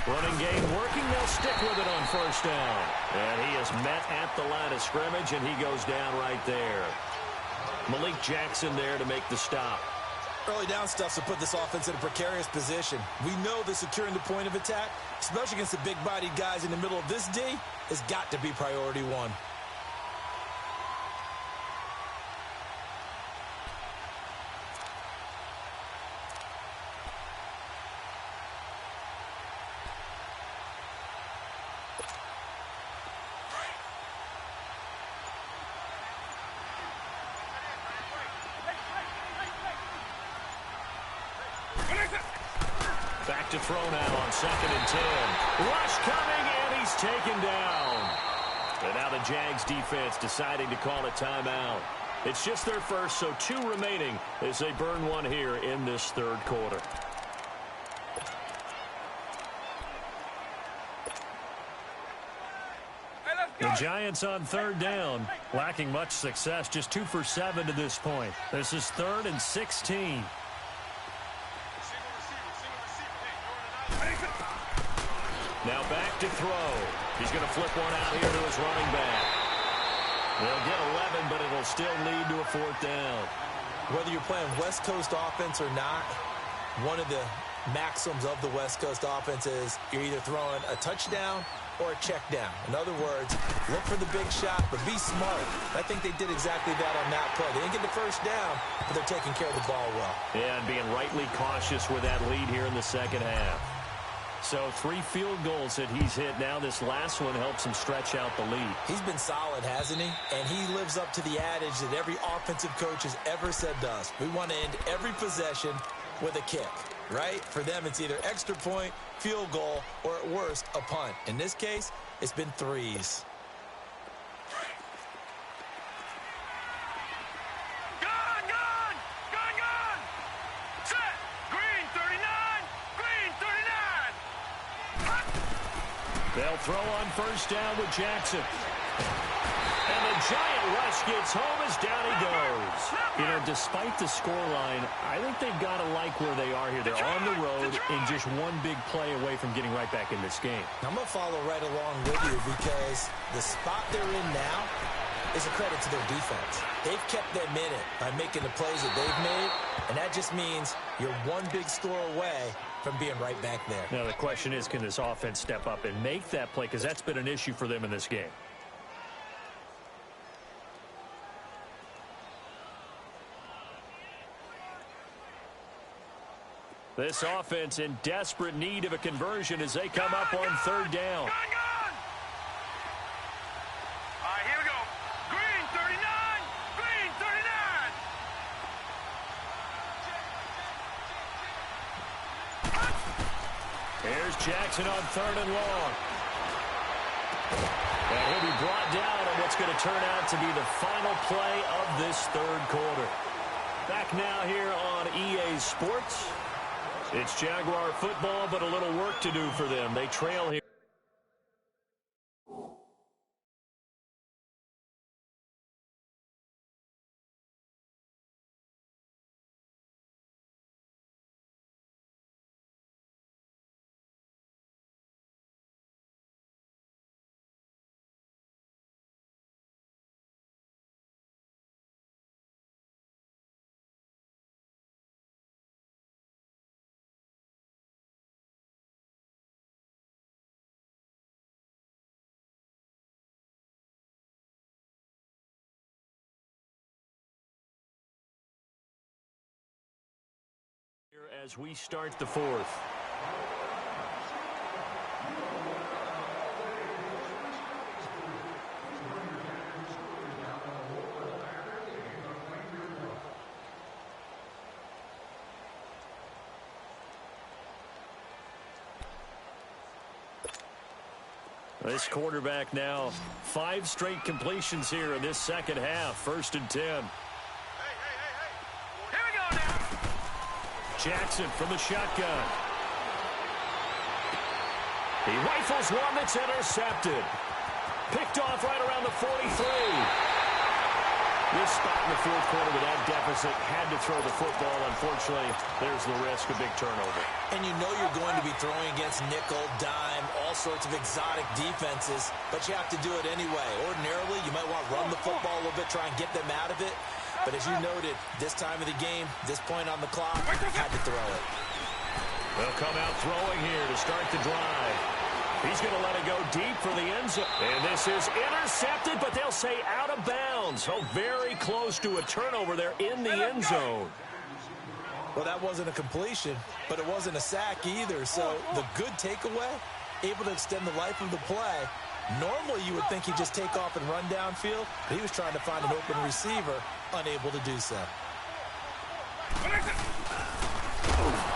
Running game working. They'll stick with it on first down. And he is met at the line of scrimmage, and he goes down right there. Malik Jackson there to make the stop. Early down stuff to put this offense in a precarious position. We know that securing the point of attack, especially against the big-bodied guys in the middle of this D, has got to be priority one. Back to throw now on 2nd and 10. Rush coming, and he's taken down. And now the Jags defense deciding to call a timeout. It's just their first, so 2 remaining as they burn one here in this 3rd quarter. The Giants on 3rd down, lacking much success, just 2 for 7 to this point. This is 3rd and 16. Now back to throw. He's going to flip one out here to his running back. They'll get 11, but it'll still lead to a 4th down. Whether you're playing West Coast offense or not, one of the maxims of the West Coast offense is you're either throwing a touchdown or a check down. In other words, look for the big shot, but be smart. I think they did exactly that on that play. They didn't get the first down, but they're taking care of the ball well. Yeah, and being rightly cautious with that lead here in the 2nd half. So 3 field goals that he's hit now. This last one helps him stretch out the lead. He's been solid, hasn't he? And he lives up to the adage that every offensive coach has ever said to us. We want to end every possession with a kick, right? For them, it's either extra point, field goal, or at worst, a punt. In this case, it's been 3s. They'll throw on first down with Jackson. And the giant rush gets home as down he goes. You know, despite the scoreline, I think they've got to like where they are here. They're on the road and just one big play away from getting right back in this game. I'm going to follow right along with you because the spot they're in now is a credit to their defense. They've kept them in it by making the plays that they've made, and that just means you're one big score away from being right back there. Now the question is, can this offense step up and make that play? Because that's been an issue for them in this game. This offense in desperate need of a conversion as they come up on 3rd down. Here's Jackson on 3rd and long. And he'll be brought down on what's going to turn out to be the final play of this 3rd quarter. Back now here on EA Sports. It's Jaguar football, but a little work to do for them. They trail here. As we start the 4th. This quarterback now 5 straight completions here in this second half. 1st and 10. Here we go now. Jackson from the shotgun. He rifles one that's intercepted. Picked off right around the 43. This spot in the 4th quarter with that deficit had to throw the football. Unfortunately, there's the risk of big turnover. And you know you're going to be throwing against nickel, dime, all sorts of exotic defenses, but you have to do it anyway. Ordinarily, you might want to run the football a little bit, try and get them out of it. But as you noted, this time of the game, this point on the clock, had to throw it. They'll come out throwing here to start the drive. He's going to let it go deep for the end zone. And this is intercepted, but they'll say out of bounds. So very close to a turnover there in the end zone. Well, that wasn't a completion, but it wasn't a sack either. So the good takeaway, able to extend the life of the play. Normally, you would think he'd just take off and run downfield, but he was trying to find an open receiver, unable to do so. Now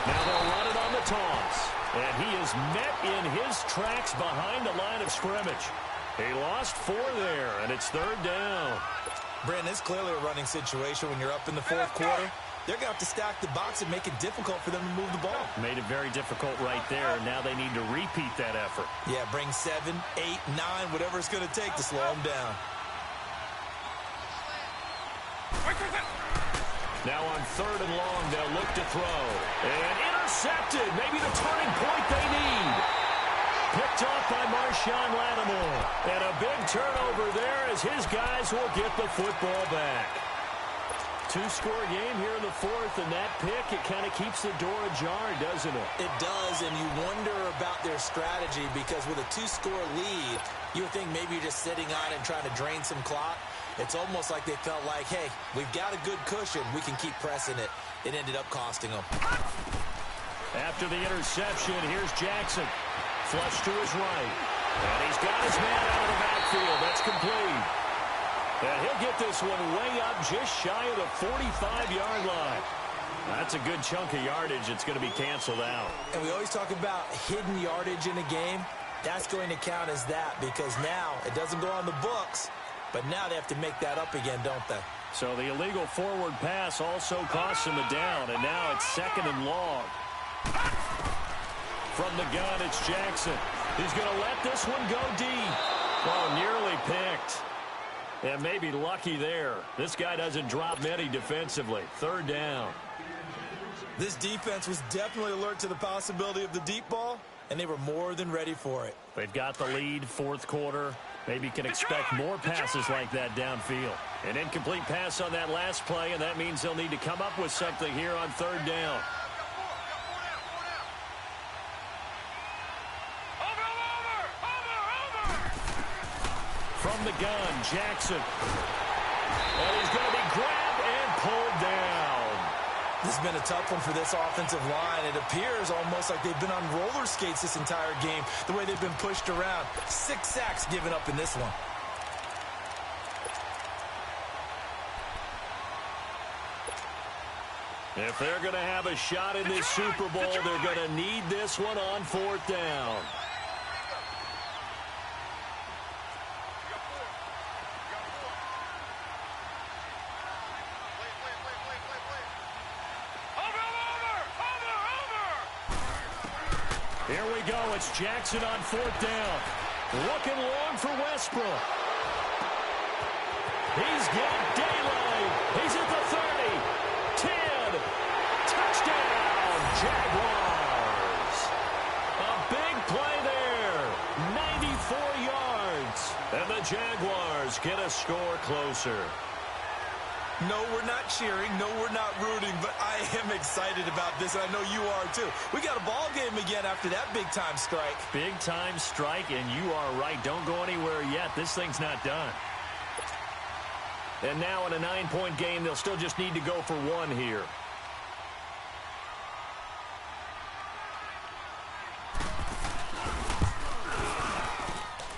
they'll run it on the toss. And he is met in his tracks behind the line of scrimmage. He lost 4 there, and it's 3rd down. Brandon, it's clearly a running situation when you're up in the 4th quarter. They're going to have to stack the box and make it difficult for them to move the ball. Made it very difficult right there. Now they need to repeat that effort. Yeah, bring 7, 8, 9, whatever it's going to take to slow them down. Now on 3rd and long, they'll look to throw. And intercepted. Maybe the turning point they need. Picked off by Marshawn Lattimore. And a big turnover there as his guys will get the football back. 2-score game here in the 4th, and that pick, it kind of keeps the door ajar, doesn't it? It does, and you wonder about their strategy because with a 2-score lead, you would think maybe you're just sitting on it and trying to drain some clock. It's almost like they felt like, hey, we've got a good cushion. We can keep pressing it. It ended up costing them. After the interception, here's Jackson. Flush to his right. And he's got his man out of the backfield. That's complete. And he'll get this one way up just shy of the 45-yard line. That's a good chunk of yardage. It's going to be canceled out. And we always talk about hidden yardage in a game. That's going to count as that because now it doesn't go on the books. But now they have to make that up again, don't they? So the illegal forward pass also costs him a down, and now it's 2nd and long. From the gun, it's Jackson. He's going to let this one go deep. Oh, nearly picked. And maybe lucky there. This guy doesn't drop many defensively. 3rd down. This defense was definitely alert to the possibility of the deep ball, and they were more than ready for it. They've got the lead, 4th quarter. Maybe can expect more passes like that downfield. An incomplete pass on that last play, and that means they'll need to come up with something here on 3rd down. From the gun, Jackson. And he's going to be grabbed and pulled down. This has been a tough one for this offensive line. It appears almost like they've been on roller skates this entire game, the way they've been pushed around. 6 sacks given up in this one. If they're going to have a shot in this Super Bowl, they're going to need this one on 4th down. Here we go. It's Jackson on 4th down. Looking long for Westbrook. He's got daylight. He's at the 30. 10. Touchdown, Jaguars. A big play there. 94 yards. And the Jaguars get a score closer. No, we're not cheering. No, we're not rooting, but I am excited about this, and I know you are too. We got a ball game again after that big-time strike. Big-time strike, and you are right. Don't go anywhere yet. This thing's not done. And now in a 9-point game, they'll still just need to go for 1 here.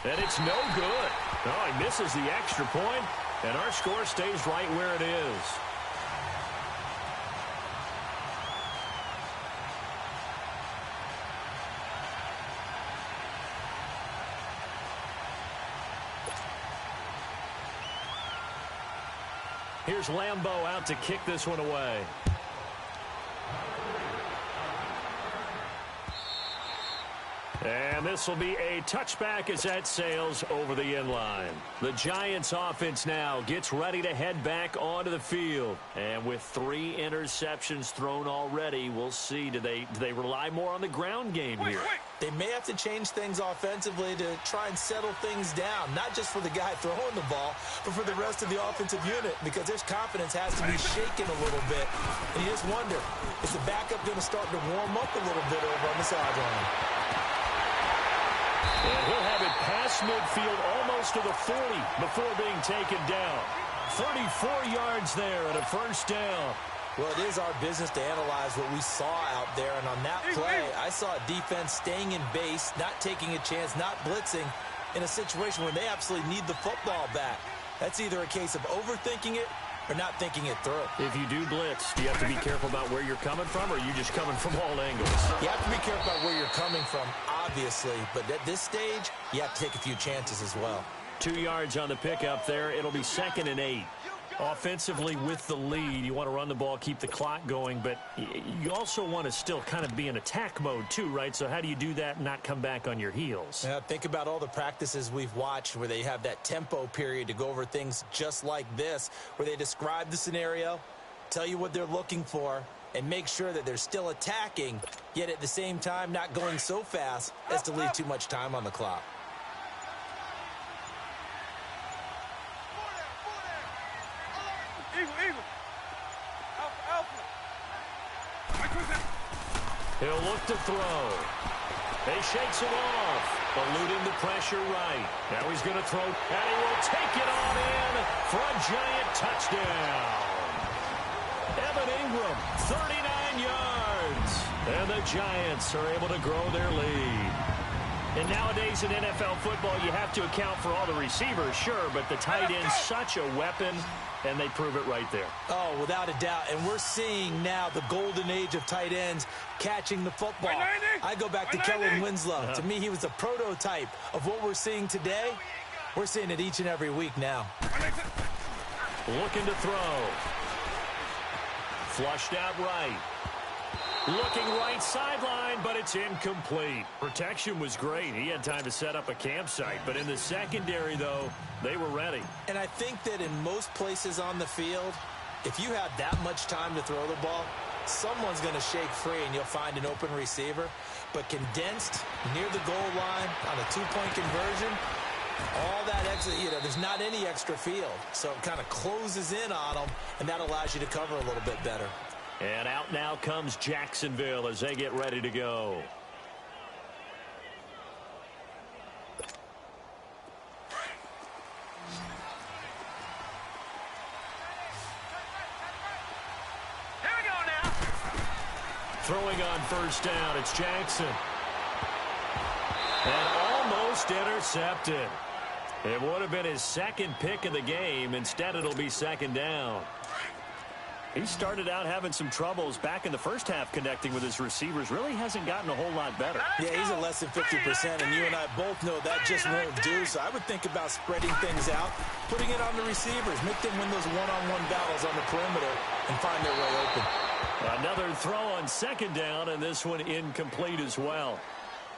And it's no good. Oh, he misses the extra point. And our score stays right where it is. Here's Lambeau out to kick this one away. And this will be a touchback as that sails over the end line. The Giants offense now gets ready to head back onto the field. And with 3 interceptions thrown already, we'll see. Do they rely more on the ground game here? They may have to change things offensively to try and settle things down, not just for the guy throwing the ball, but for the rest of the offensive unit, because their confidence has to be shaken a little bit. And you just wonder, is the backup going to start to warm up a little bit over on the sideline? And he'll have it past midfield almost to the 40 before being taken down. 34 yards there and a first down. Well, it is our business to analyze what we saw out there. And on that play, I saw a defense staying in base, not taking a chance, not blitzing in a situation where they absolutely need the football back. That's either a case of overthinking it or not thinking it through. If you do blitz, do you have to be careful about where you're coming from, or are you just coming from all angles? You have to be careful about where you're coming from, obviously. But at this stage, you have to take a few chances as well. 2 yards on the pickup there. It'll be 2nd and 8. Offensively with the lead, you want to run the ball, keep the clock going, but you also want to still kind of be in attack mode too, right? So how do you do that and not come back on your heels? Yeah, think about all the practices we've watched where they have that tempo period to go over things just like this, where they describe the scenario, tell you what they're looking for, and make sure that they're still attacking, yet at the same time not going so fast as to leave too much time on the clock. He'll look to throw. He shakes it off, eluding the pressure right. Now he's going to throw, and he will take it on in for a giant touchdown. Evan Ingram, 39 yards. And the Giants are able to grow their lead. And nowadays in NFL football, you have to account for all the receivers, sure, but the tight end's such a weapon, and they prove it right there. Oh, without a doubt. And we're seeing now the golden age of tight ends catching the football. I go back to Kellen Winslow. To me, he was a prototype of what we're seeing today. We're seeing it each and every week now. Looking to throw. Flushed out right. Looking right sideline, but it's incomplete. Protection was great. He had time to set up a campsite. But in the secondary, though, they were ready. And I think that in most places on the field, if you have that much time to throw the ball, someone's going to shake free and you'll find an open receiver. But condensed near the goal line on a two-point conversion, all that extra, there's not any extra field. So it kind of closes in on them, and that allows you to cover a little bit better. And out now comes Jacksonville as they get ready to go. Here we go now. Throwing on first down, it's Jackson. And almost intercepted. It would have been his 2nd pick of the game. Instead, it'll be 2nd down. He started out having some troubles back in the first half connecting with his receivers. Really hasn't gotten a whole lot better. Yeah, he's at less than 50%, and you and I both know that just won't do. So I would think about spreading things out, putting it on the receivers, make them win those one-on-one battles on the perimeter and find their way open. Another throw on 2nd down, and this one incomplete as well.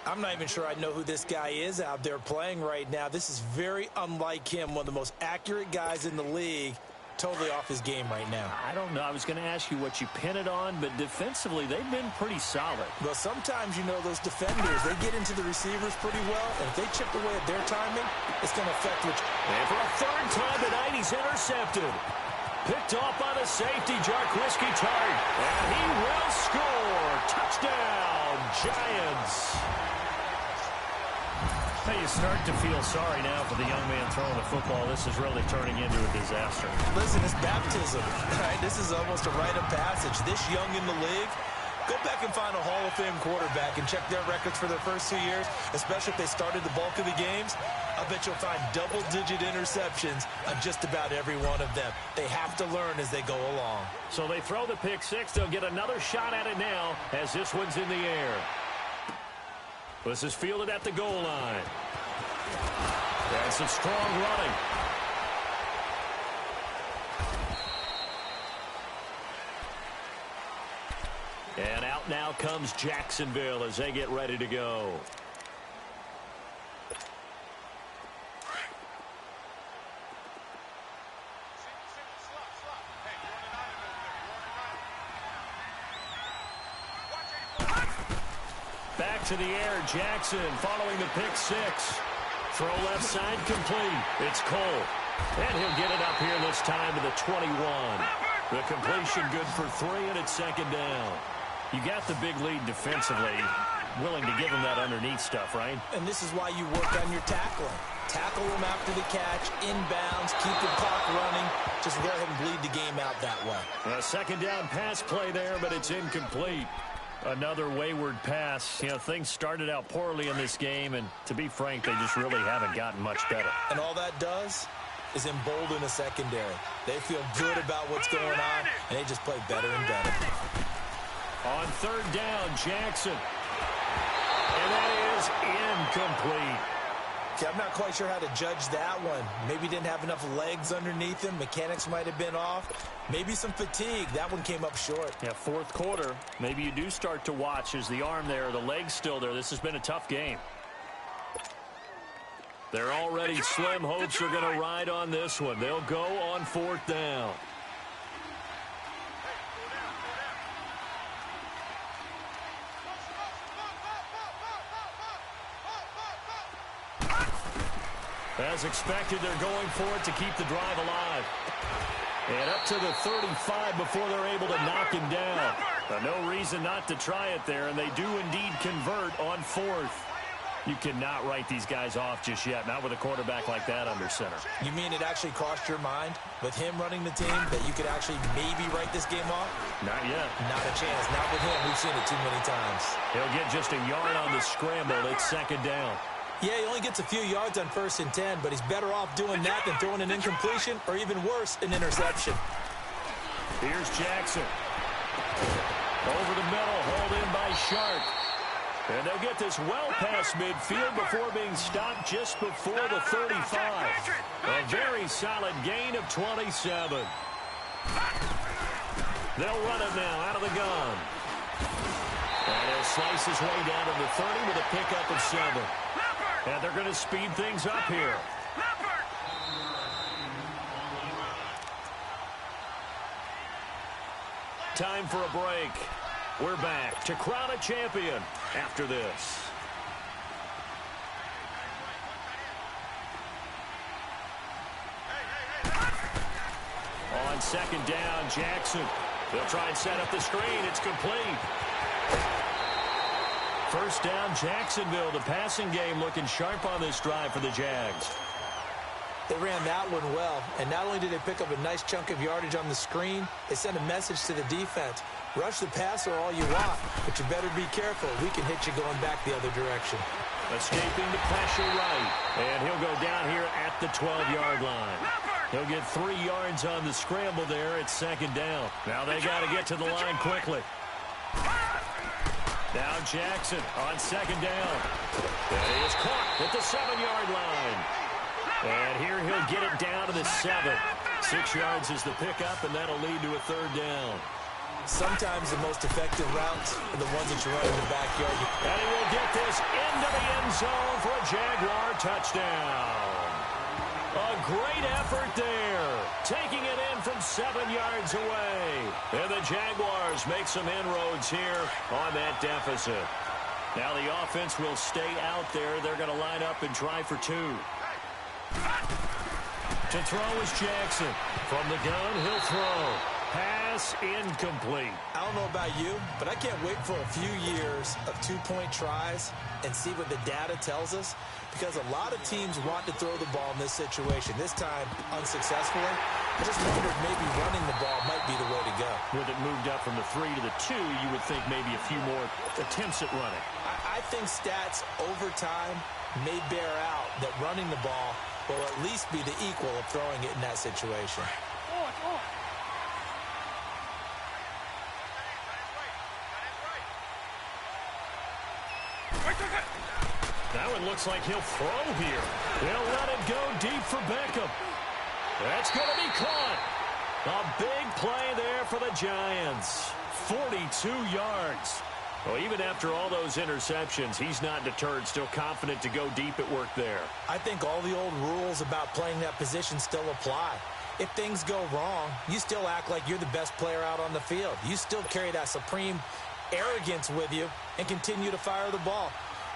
I'm not even sure I know who this guy is out there playing right now. This is very unlike him, one of the most accurate guys in the league. Totally off his game right now. I don't know. I was going to ask you what you pin it on, but defensively, they've been pretty solid. Well, sometimes, those defenders, they get into the receivers pretty well, and if they chip away at their timing, it's going to affect which. And for a 3rd time tonight, he's intercepted. Picked off by the safety, Jarquiski Tart. And he will score. Touchdown, Giants. You start to feel sorry now for the young man throwing the football. This is really turning into a disaster. Listen, it's baptism. Right? This is almost a rite of passage. This young in the league, go back and find a Hall of Fame quarterback and check their records for their first 2 years, especially if they started the bulk of the games. I bet you'll find double-digit interceptions on just about every one of them. They have to learn as they go along. So they throw the pick 6. They'll get another shot at it now as this one's in the air. This is fielded at the goal line. That's some strong running. And out now comes Jacksonville as they get ready to go. Back to the air, Jackson following the pick six. Throw left side complete. It's Cole. And he'll get it up here this time to the 21. The completion good for 3, and it's second down. You got the big lead defensively. Willing to give him that underneath stuff, right? And this is why you work on your tackling. Tackle him after the catch, inbounds, keep the clock running. Just go ahead and bleed the game out that way. A second down pass play there, but it's incomplete. Another wayward pass. You know, things started out poorly in this game, and to be frank, they just really haven't gotten much better. And all that does is embolden a secondary. They feel good about what's going on, and they just play better and better. On third down, Jackson. And that is incomplete. Okay, I'm not quite sure how to judge that one. Maybe didn't have enough legs underneath him. Mechanics might have been off. Maybe some fatigue. That one came up short. Yeah, fourth quarter. Maybe you do start to watch as the arm there, the leg's still there. This has been a tough game. They're already slim hopes are going to ride on this one. They'll go on fourth down. As expected, they're going for it to keep the drive alive. And up to the 35 before they're able to knock him down. No reason not to try it there, and they do indeed convert on fourth. You cannot write these guys off just yet, not with a quarterback like that under center. You mean it actually crossed your mind with him running the team that you could actually maybe write this game off? Not yet. Not a chance. Not with him. We've seen it too many times. He'll get just a yard on the scramble. It's second down. Yeah, he only gets a few yards on 1st and 10, but he's better off doing that than throwing an incompletion or even worse, an interception. Here's Jackson. Over the middle, hauled in by Sharp. And they'll get this well past midfield before being stopped just before the 35. A very solid gain of 27. They'll run it now out of the gun. And he'll slice his way down to the 30 with a pickup of 7. And they're going to speed things up here. Time for a break. We're back to crown a champion after this. On second down, Jackson. They'll try and set up the screen. It's complete. First down, Jacksonville. The passing game looking sharp on this drive for the Jags. They ran that one well, and not only did they pick up a nice chunk of yardage on the screen, they sent a message to the defense. Rush the passer all you want, but you better be careful. We can hit you going back the other direction. Escaping the pressure right, and he'll go down here at the 12-yard line. He'll get 3 yards on the scramble there at second down. Now they got to get to the line quickly. Now Jackson on second down. And he is caught at the 7-yard line. And here he'll get it down to the 7. 6 yards is the pickup, and that'll lead to a third down. Sometimes the most effective routes are the ones that you run in the backyard. And he will get this into the end zone for a Jaguar touchdown. A great effort there, taking it in from 7 yards away. And the Jaguars make some inroads here on that deficit. Now the offense will stay out there. They're going to line up and try for 2. To throw is Jackson. From the gun, he'll throw. Pass incomplete. I don't know about you, but I can't wait for a few years of 2-point tries and see what the data tells us, because a lot of teams want to throw the ball in this situation. This time, unsuccessfully. I just wondered maybe running the ball might be the way to go. With it moved up from the 3 to the 2, you would think maybe a few more attempts at running. I think stats over time may bear out that running the ball will at least be the equal of throwing it in that situation. That one looks like he'll throw here. They'll let it go deep for Beckham. That's going to be caught. A big play there for the Giants. 42 2 yards. Well, even after all those interceptions, he's not deterred, still confident to go deep at work there. I think all the old rules about playing that position still apply. If things go wrong, you still act like you're the best player out on the field. You still carry that supreme arrogance with you and continue to fire the ball.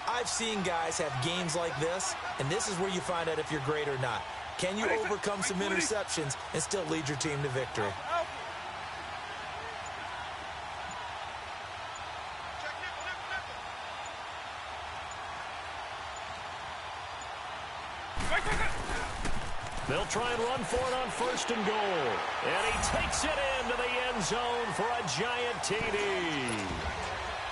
I've seen guys have games like this, and this is where you find out if you're great or not. Can you overcome some interceptions and still lead your team to victory? They'll try and run for it on 1st and goal. And he takes it into the end zone for a giant TD.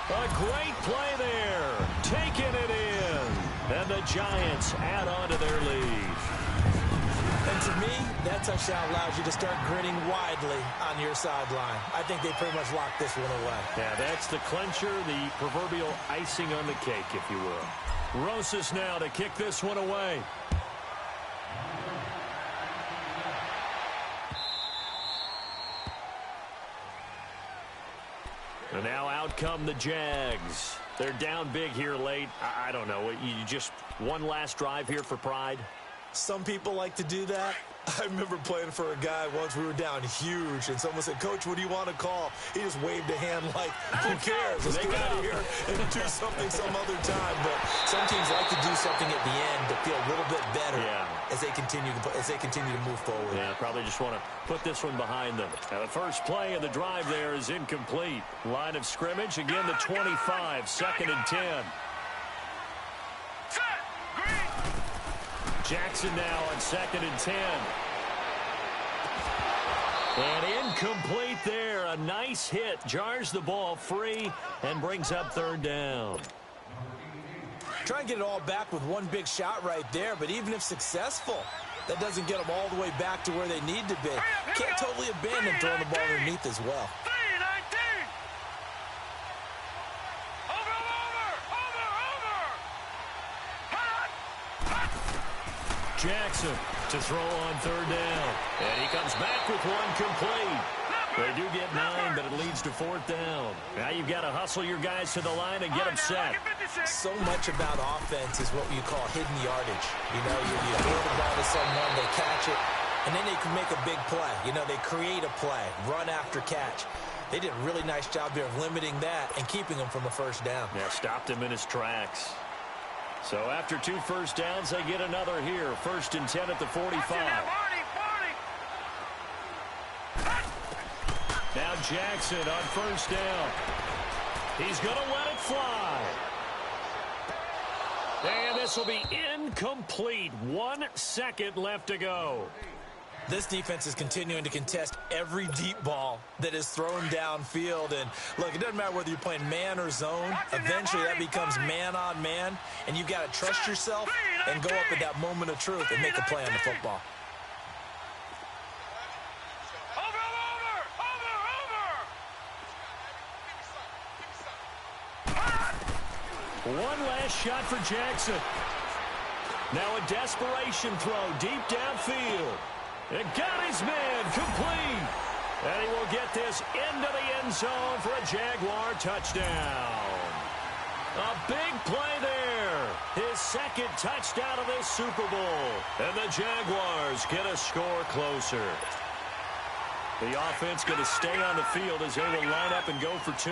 A great play there. Taking it in. And the Giants add on to their lead. And to me, that touchdown allows you to start grinning widely on your sideline. I think they pretty much locked this one away. Yeah, that's the clincher, the proverbial icing on the cake, if you will. Rosas now to kick this one away. And now out come the Jags. They're down big here late. I don't know. You just one last drive here for pride? Some people like to do that. I remember playing for a guy once. We were down huge, and someone said, "Coach, what do you want to call?" He just waved a hand like, "Who cares? Let's get out of here and do something some other time." But some teams like to do something at the end to feel a little bit better as they continue to move forward. Yeah, probably just want to put this one behind them. Now, the first play of the drive there is incomplete. Line of scrimmage, again the 25, 2nd and 10. Jackson now on 2nd and 10. And incomplete there. A nice hit. Jars the ball free and brings up 3rd down. Try and get it all back with one big shot right there, but even if successful, that doesn't get them all the way back to where they need to be. Can't totally abandon throwing the ball underneath as well. Jackson to throw on 3rd down. And he comes back with one complete. They do get 9, but it leads to 4th down. Now you've got to hustle your guys to the line and get them set. So much about offense is what you call hidden yardage. You know, you throw the ball to someone, they catch it, and then they can make a big play. You know, they create a play, run after catch. They did a really nice job there of limiting that and keeping him from a 1st down. Yeah, stopped him in his tracks. So after 2 first downs, they get another here. 1st and 10 at the 45. Now Jackson on 1st down. He's going to let it fly. And this will be incomplete. 1 second left to go. This defense is continuing to contest every deep ball that is thrown downfield. And, look, it doesn't matter whether you're playing man or zone. Eventually that becomes man on man, and you've got to trust yourself and go up at that moment of truth and make a play on the football. One last shot for Jackson. Now a desperation throw deep downfield. It got his man complete. And he will get this into the end zone for a Jaguar touchdown. A big play there. His 2nd touchdown of this Super Bowl. And the Jaguars get a score closer. The offense going to stay on the field as they will line up and go for 2.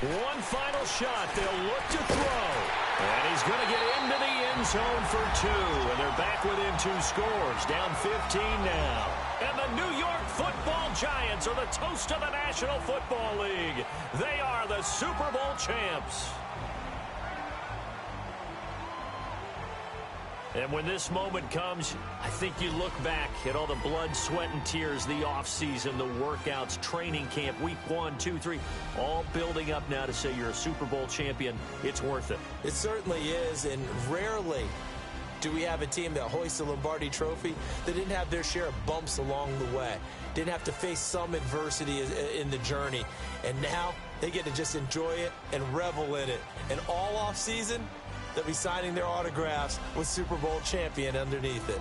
One final shot. They'll look to throw. And he's going to get into the end zone for 2. And they're back within 2 scores. Down 15 now. And the New York Football Giants are the toast of the National Football League. They are the Super Bowl champs. And when this moment comes, I think you look back at all the blood, sweat, and tears, the offseason, the workouts, training camp, week 1, 2, 3, all building up now to say you're a Super Bowl champion. It's worth it. It certainly is, and rarely do we have a team that hoists the Lombardi Trophy that didn't have their share of bumps along the way, didn't have to face some adversity in the journey, and now they get to just enjoy it and revel in it. And all offseason, they'll be signing their autographs with Super Bowl champion underneath it.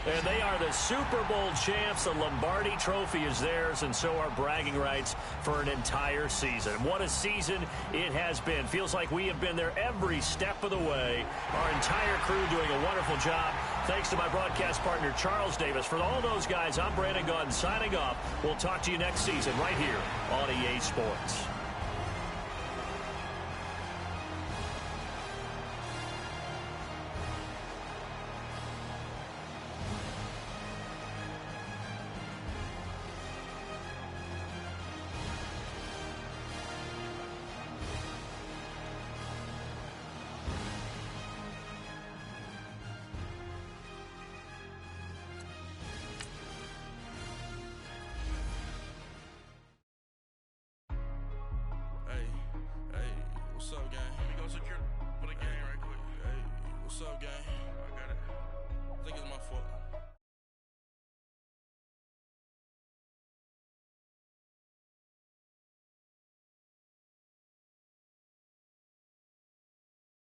And they are the Super Bowl champs. The Lombardi Trophy is theirs, and so are bragging rights for an entire season. What a season it has been. Feels like we have been there every step of the way. Our entire crew doing a wonderful job. Thanks to my broadcast partner, Charles Davis. For all those guys, I'm Brandon Gunn signing off. We'll talk to you next season right here on EA Sports. What's up, gang? Let me go secure for the game right quick. Hey, what's up, gang?